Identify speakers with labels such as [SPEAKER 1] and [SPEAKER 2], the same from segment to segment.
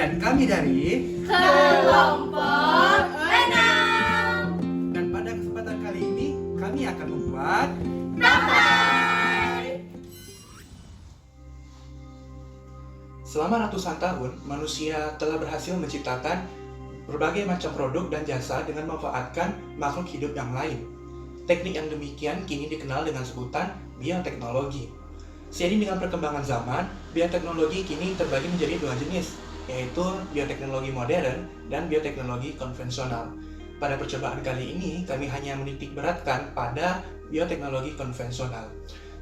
[SPEAKER 1] Dan kami dari
[SPEAKER 2] Kelompok 6.
[SPEAKER 1] Dan pada kesempatan kali ini kami akan membuat
[SPEAKER 2] Tapai.
[SPEAKER 3] Selama ratusan tahun, manusia telah berhasil menciptakan berbagai macam produk dan jasa dengan memanfaatkan makhluk hidup yang lain. Teknik yang demikian kini dikenal dengan sebutan bioteknologi. Seiring dengan perkembangan zaman, bioteknologi kini terbagi menjadi dua jenis, yaitu bioteknologi modern dan bioteknologi konvensional. Pada percobaan kali ini, kami hanya menitik beratkan pada bioteknologi konvensional.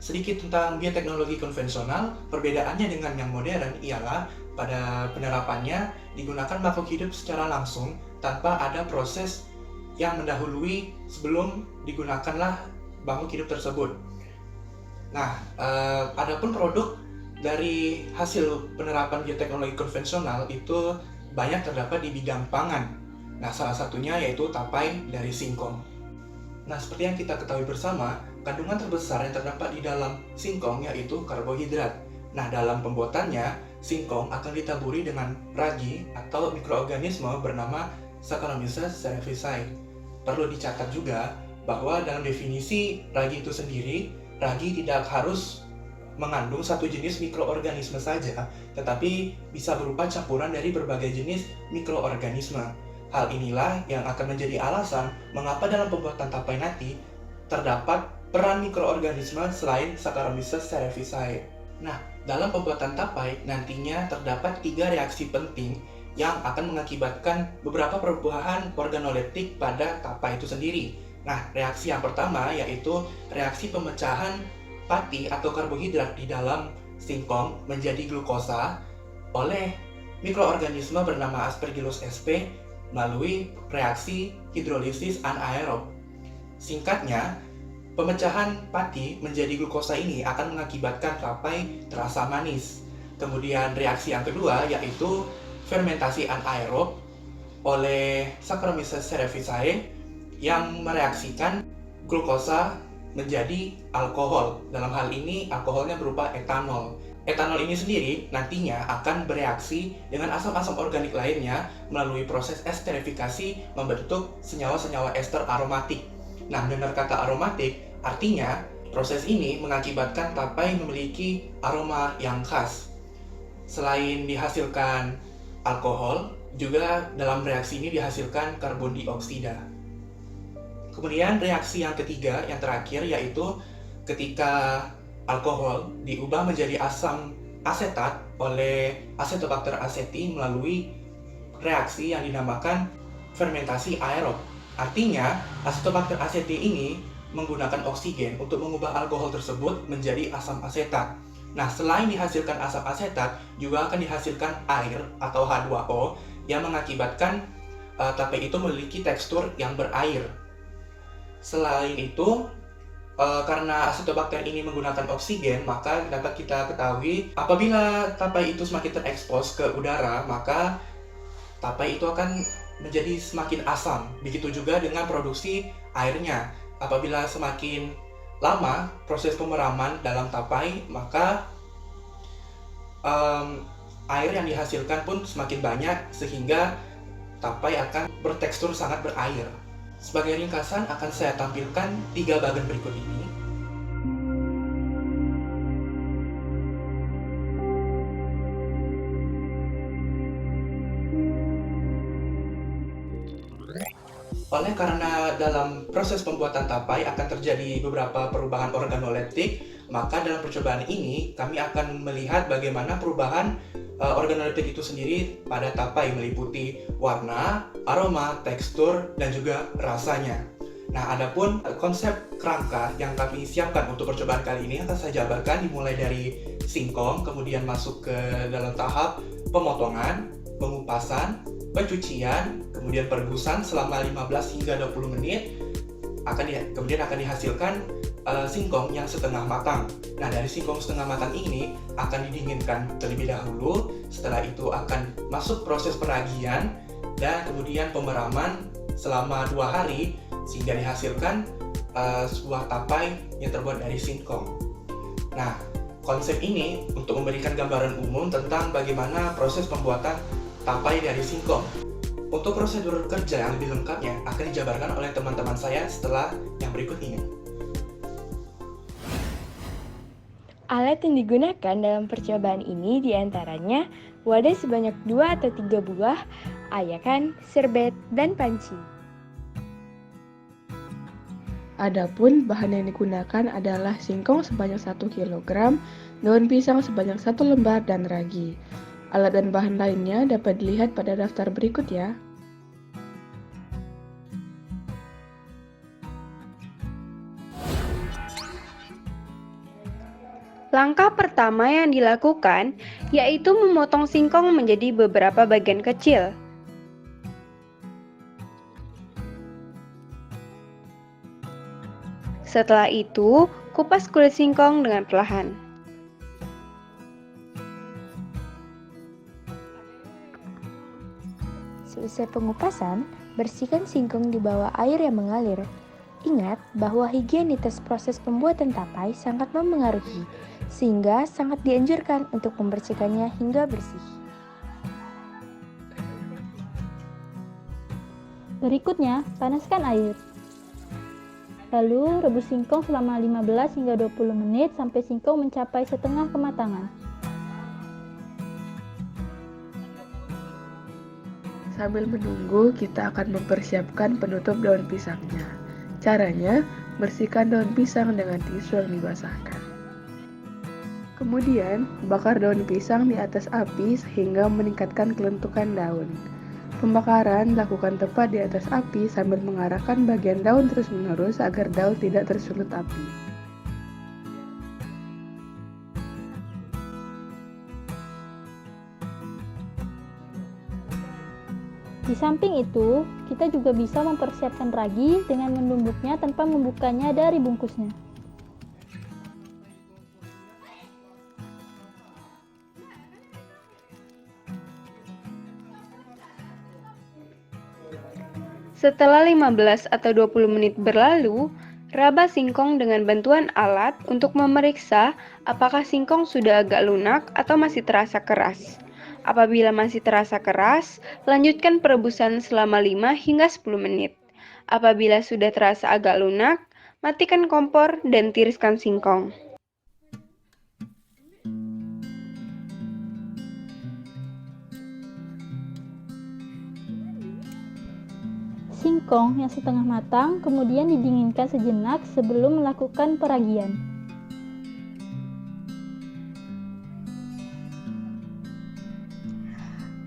[SPEAKER 3] Sedikit tentang bioteknologi konvensional, perbedaannya dengan yang modern ialah pada penerapannya digunakan makhluk hidup secara langsung tanpa ada proses yang mendahului sebelum digunakanlah makhluk hidup tersebut. Nah, adapun produk dari hasil penerapan bioteknologi konvensional itu banyak terdapat di bidang pangan. Nah, salah satunya yaitu tapai dari singkong. Nah, seperti yang kita ketahui bersama, kandungan terbesar yang terdapat di dalam singkong yaitu karbohidrat. Nah, dalam pembuatannya, singkong akan ditaburi dengan ragi atau mikroorganisme bernama Saccharomyces cerevisiae. Perlu dicatat juga bahwa dalam definisi ragi itu sendiri, ragi tidak harus mengandung satu jenis mikroorganisme saja, tetapi bisa berupa campuran dari berbagai jenis mikroorganisme. Hal inilah yang akan menjadi alasan mengapa dalam pembuatan tapai nanti terdapat peran mikroorganisme selain Saccharomyces cerevisiae. Nah, dalam pembuatan tapai nantinya terdapat 3 reaksi penting yang akan mengakibatkan beberapa perubahan organoleptik pada tapai itu sendiri. Nah, reaksi yang pertama yaitu reaksi pemecahan pati atau karbohidrat di dalam singkong menjadi glukosa oleh mikroorganisme bernama Aspergillus sp melalui reaksi hidrolisis anaerob. Singkatnya, pemecahan pati menjadi glukosa ini akan mengakibatkan tapai terasa manis. Kemudian reaksi yang kedua yaitu fermentasi anaerob oleh Saccharomyces cerevisiae yang mereaksikan glukosa menjadi alkohol. Dalam hal ini alkoholnya berupa etanol. Etanol ini sendiri nantinya akan bereaksi dengan asam-asam organik lainnya melalui proses esterifikasi membentuk senyawa-senyawa ester aromatik. Nah, mendengar kata aromatik, artinya proses ini mengakibatkan tapai memiliki aroma yang khas. Selain dihasilkan alkohol, juga dalam reaksi ini dihasilkan karbon dioksida. Kemudian reaksi yang ketiga, yang terakhir, yaitu ketika alkohol diubah menjadi asam asetat oleh Acetobacter aceti melalui reaksi yang dinamakan fermentasi aerob. Artinya, Acetobacter aceti ini menggunakan oksigen untuk mengubah alkohol tersebut menjadi asam asetat. Nah, selain dihasilkan asam asetat, juga akan dihasilkan air atau H2O yang mengakibatkan tapai itu memiliki tekstur yang berair. Selain itu, karena Acetobacter ini menggunakan oksigen, maka dapat kita ketahui apabila tapai itu semakin terekspos ke udara, maka tapai itu akan menjadi semakin asam. Begitu juga dengan produksi airnya. Apabila semakin lama proses pemeraman dalam tapai, maka air yang dihasilkan pun semakin banyak sehingga tapai akan bertekstur sangat berair. Sebagai ringkasan akan saya tampilkan 3 bagian berikut ini. Oleh karena dalam proses pembuatan tapai akan terjadi beberapa perubahan organoleptik, maka dalam percobaan ini kami akan melihat bagaimana perubahan organoleptik itu sendiri pada tapai meliputi warna, aroma, tekstur, dan juga rasanya. Nah, adapun konsep kerangka yang kami siapkan untuk percobaan kali ini akan saya jabarkan dimulai dari singkong, kemudian masuk ke dalam tahap pemotongan, pengupasan, pencucian, kemudian perebusan selama 15 hingga 20 menit, kemudian akan dihasilkan singkong yang setengah matang. Nah, dari singkong setengah matang ini akan didinginkan terlebih dahulu, setelah itu akan masuk proses peragian dan kemudian pemeraman selama 2 hari sehingga dihasilkan sebuah tapai yang terbuat dari singkong. Nah, konsep ini untuk memberikan gambaran umum tentang bagaimana proses pembuatan tapai dari singkong. Untuk prosedur kerja yang lebih lengkapnya akan dijabarkan oleh teman-teman saya setelah yang berikut ini.
[SPEAKER 2] Alat yang digunakan dalam percobaan ini diantaranya wadah sebanyak 2 atau 3 buah, ayakan, serbet, dan panci.
[SPEAKER 4] Adapun bahan yang digunakan adalah singkong sebanyak 1 kg, daun pisang sebanyak 1 lembar, dan ragi. Alat dan bahan lainnya dapat dilihat pada daftar berikut ya.
[SPEAKER 5] Langkah pertama yang dilakukan yaitu memotong singkong menjadi beberapa bagian kecil. Setelah itu, kupas kulit singkong dengan perlahan.
[SPEAKER 2] Selesai pengupasan, bersihkan singkong di bawah air yang mengalir. Ingat bahwa higienitas proses pembuatan tapai sangat mempengaruhi, sehingga sangat dianjurkan untuk membersihkannya hingga bersih.
[SPEAKER 6] Berikutnya, panaskan air. Lalu, rebus singkong selama 15 hingga 20 menit sampai singkong mencapai setengah kematangan.
[SPEAKER 4] Sambil menunggu, kita akan mempersiapkan penutup daun pisangnya. Caranya, bersihkan daun pisang dengan tisu yang dibasahkan. Kemudian, bakar daun pisang di atas api sehingga meningkatkan kelentukan daun. Pembakaran dilakukan tepat di atas api sambil mengarahkan bagian daun terus-menerus agar daun tidak tersulut api.
[SPEAKER 6] Di samping itu, kita juga bisa mempersiapkan ragi dengan menumbuknya tanpa membukanya dari bungkusnya.
[SPEAKER 5] Setelah 15 atau 20 menit berlalu, raba singkong dengan bantuan alat untuk memeriksa apakah singkong sudah agak lunak atau masih terasa keras. Apabila masih terasa keras, lanjutkan perebusan selama 5 hingga 10 menit. Apabila sudah terasa agak lunak, matikan kompor dan tiriskan singkong.
[SPEAKER 6] Singkong yang setengah matang kemudian didinginkan sejenak sebelum melakukan peragian.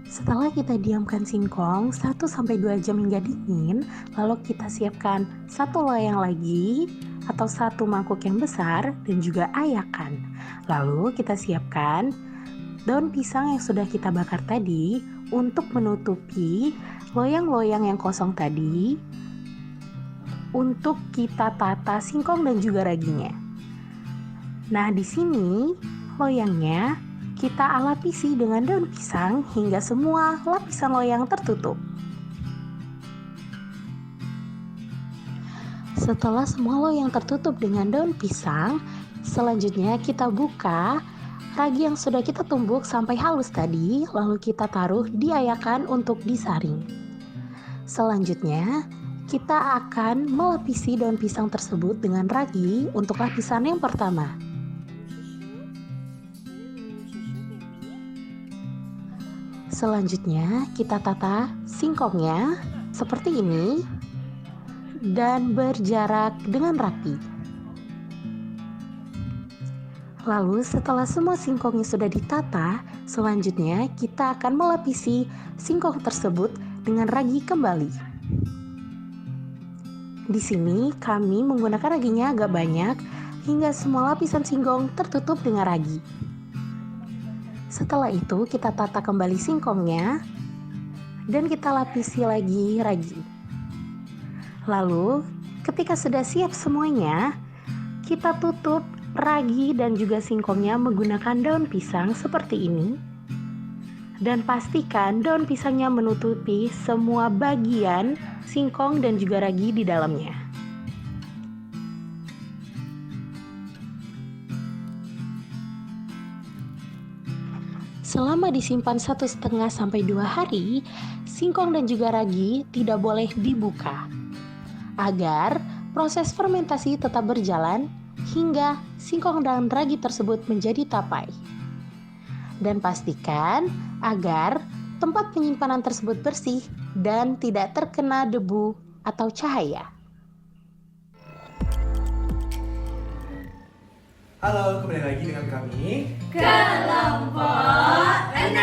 [SPEAKER 7] Setelah kita diamkan singkong 1-2 jam hingga dingin, lalu kita siapkan 1 loyang lagi atau 1 mangkuk yang besar dan juga ayakan. Lalu kita siapkan daun pisang yang sudah kita bakar tadi untuk menutupi loyang-loyang yang kosong tadi untuk kita tata singkong dan juga raginya. Nah, di sini loyangnya kita lapisi dengan daun pisang hingga semua lapisan loyang tertutup. Setelah semua loyang tertutup dengan daun pisang, selanjutnya kita buka ragi yang sudah kita tumbuk sampai halus tadi, lalu kita taruh di ayakan untuk disaring. Selanjutnya, kita akan melapisi daun pisang tersebut dengan ragi untuk lapisan yang pertama. Selanjutnya, kita tata singkongnya seperti ini dan berjarak dengan rapi. Lalu setelah semua singkongnya sudah ditata, selanjutnya kita akan melapisi singkong tersebut dengan ragi kembali. Di sini kami menggunakan raginya agak banyak hingga semua lapisan singkong tertutup dengan ragi. Setelah itu kita tata kembali singkongnya dan kita lapisi lagi ragi. Lalu ketika sudah siap semuanya, kita tutup ragi dan juga singkongnya menggunakan daun pisang seperti ini. Dan pastikan daun pisangnya menutupi semua bagian singkong dan juga ragi di dalamnya. selama disimpan 1,5 sampai 2 hari, singkong dan juga ragi tidak boleh dibuka agar proses fermentasi tetap berjalan hingga singkong dan ragi tersebut menjadi tapai. Dan pastikan agar tempat penyimpanan tersebut bersih dan tidak terkena debu atau cahaya.
[SPEAKER 3] Halo, kembali lagi dengan kami.
[SPEAKER 8] Kelompok 6.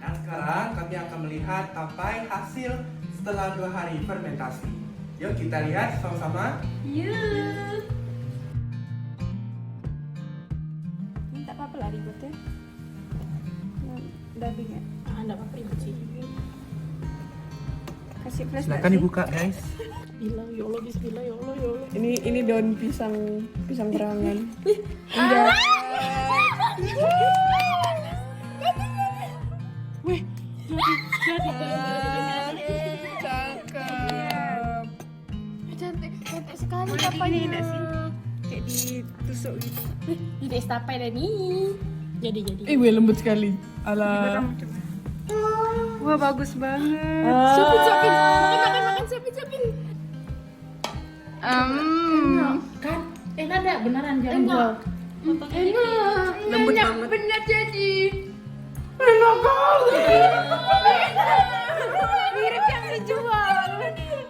[SPEAKER 3] Nah, sekarang kami akan melihat tapai hasil setelah 2 hari fermentasi. Yuk kita lihat sama-sama.
[SPEAKER 8] Yuk.
[SPEAKER 5] Ini tak apa-apa lah ributnya. Dubbing ya.
[SPEAKER 7] Anda apa ribet sih?
[SPEAKER 5] Kasih flash.
[SPEAKER 3] Silakan dibuka, guys.
[SPEAKER 7] Bismillah, ya Allah, bismillah, ya Allah, ya Allah.
[SPEAKER 5] Ini daun pisang berangan. Enggak.
[SPEAKER 7] Wih, jadi.
[SPEAKER 5] Cakep.
[SPEAKER 6] Cantik sekali
[SPEAKER 5] Ini
[SPEAKER 6] papanya.
[SPEAKER 5] enggak sih? Kayak ditusuk gitu.
[SPEAKER 6] Jadi tapai dah nih. Jadi.
[SPEAKER 4] Weh, lembut sekali. Alah.
[SPEAKER 5] Wah, bagus banget.
[SPEAKER 6] Siapin. Makan, siapin.
[SPEAKER 7] Kan? Enak dah, beneran jangan jual.
[SPEAKER 6] Enak.
[SPEAKER 5] Lembut banget.
[SPEAKER 6] Benar jadi.
[SPEAKER 5] Mirip yang dijual.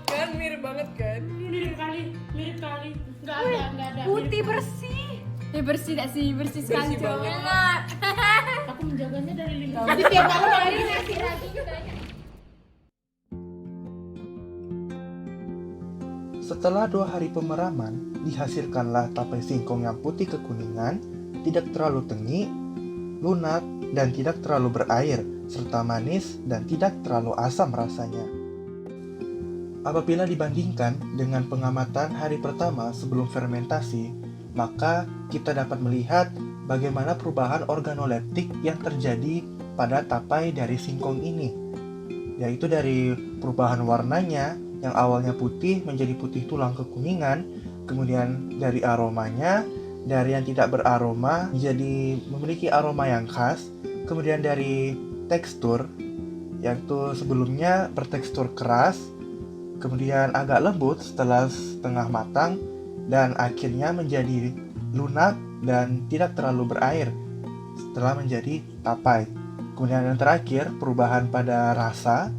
[SPEAKER 5] Kan mirip banget kan?
[SPEAKER 7] Mirip kali. Enggak ada.
[SPEAKER 6] Putih bersih. Bersih tak sih? Bersih sekali.
[SPEAKER 5] Bersih banget.
[SPEAKER 6] Enak.
[SPEAKER 7] Aku menjaganya dari lingkungan.
[SPEAKER 6] Jadi tiap malam hari ngasih lagi katanya.
[SPEAKER 3] Setelah 2 hari pemeraman, dihasilkanlah tapai singkong yang putih kekuningan, tidak terlalu tengi, lunak, dan tidak terlalu berair, serta manis dan tidak terlalu asam rasanya. Apabila dibandingkan dengan pengamatan hari pertama sebelum fermentasi, maka kita dapat melihat bagaimana perubahan organoleptik yang terjadi pada tapai dari singkong ini, yaitu dari perubahan warnanya yang awalnya putih menjadi putih tulang kekuningan, kemudian dari aromanya, dari yang tidak beraroma menjadi memiliki aroma yang khas, kemudian dari tekstur, yaitu sebelumnya bertekstur keras, kemudian agak lembut setelah setengah matang, dan akhirnya menjadi lunak dan tidak terlalu berair setelah menjadi tapai. Kemudian yang terakhir, perubahan pada rasa,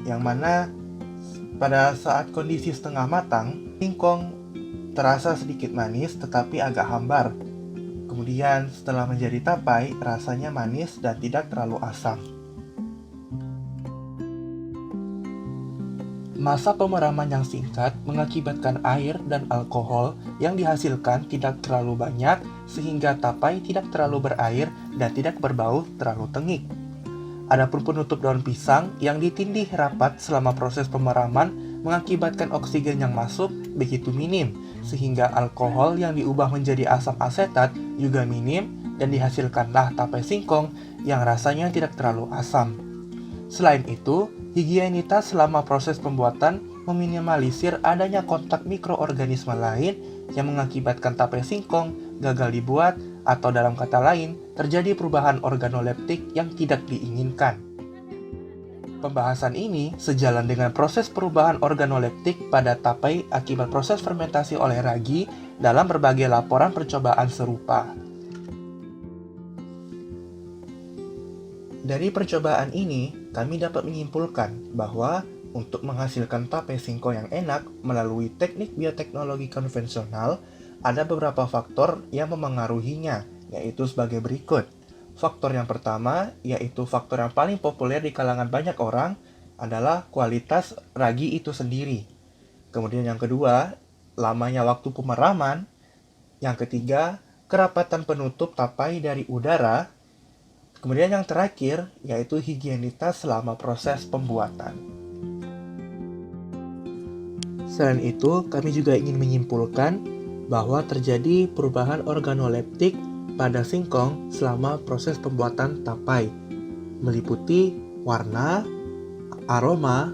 [SPEAKER 3] yang mana pada saat kondisi setengah matang, singkong terasa sedikit manis tetapi agak hambar. Kemudian setelah menjadi tapai, rasanya manis dan tidak terlalu asam. Masa pemeraman yang singkat mengakibatkan air dan alkohol yang dihasilkan tidak terlalu banyak sehingga tapai tidak terlalu berair dan tidak berbau terlalu tengik. Adapun penutup daun pisang yang ditindih rapat selama proses pemeraman mengakibatkan oksigen yang masuk begitu minim, sehingga alkohol yang diubah menjadi asam asetat juga minim dan dihasilkanlah tapai singkong yang rasanya tidak terlalu asam. Selain itu, higienitas selama proses pembuatan meminimalisir adanya kontak mikroorganisme lain yang mengakibatkan tapai singkong gagal dibuat atau dalam kata lain, terjadi perubahan organoleptik yang tidak diinginkan. Pembahasan ini sejalan dengan proses perubahan organoleptik pada tapai akibat proses fermentasi oleh ragi dalam berbagai laporan percobaan serupa. Dari percobaan ini, kami dapat menyimpulkan bahwa untuk menghasilkan tapai singkong yang enak melalui teknik bioteknologi konvensional, ada beberapa faktor yang memengaruhinya, yaitu sebagai berikut. Faktor yang pertama, yaitu faktor yang paling populer di kalangan banyak orang, adalah kualitas ragi itu sendiri. Kemudian yang kedua, lamanya waktu pemeraman. Yang ketiga, kerapatan penutup tapai dari udara. Kemudian yang terakhir, yaitu higienitas selama proses pembuatan. Selain itu, kami juga ingin menyimpulkan bahwa terjadi perubahan organoleptik pada singkong selama proses pembuatan tapai, meliputi warna, aroma,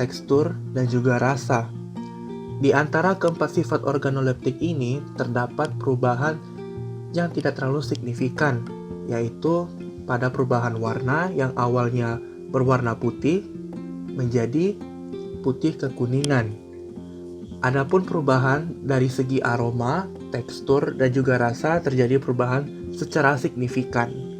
[SPEAKER 3] tekstur, dan juga rasa. Di antara keempat sifat organoleptik ini terdapat perubahan yang tidak terlalu signifikan, yaitu pada perubahan warna yang awalnya berwarna putih menjadi putih kekuningan. Adapun perubahan dari segi aroma, tekstur, dan juga rasa terjadi perubahan secara signifikan.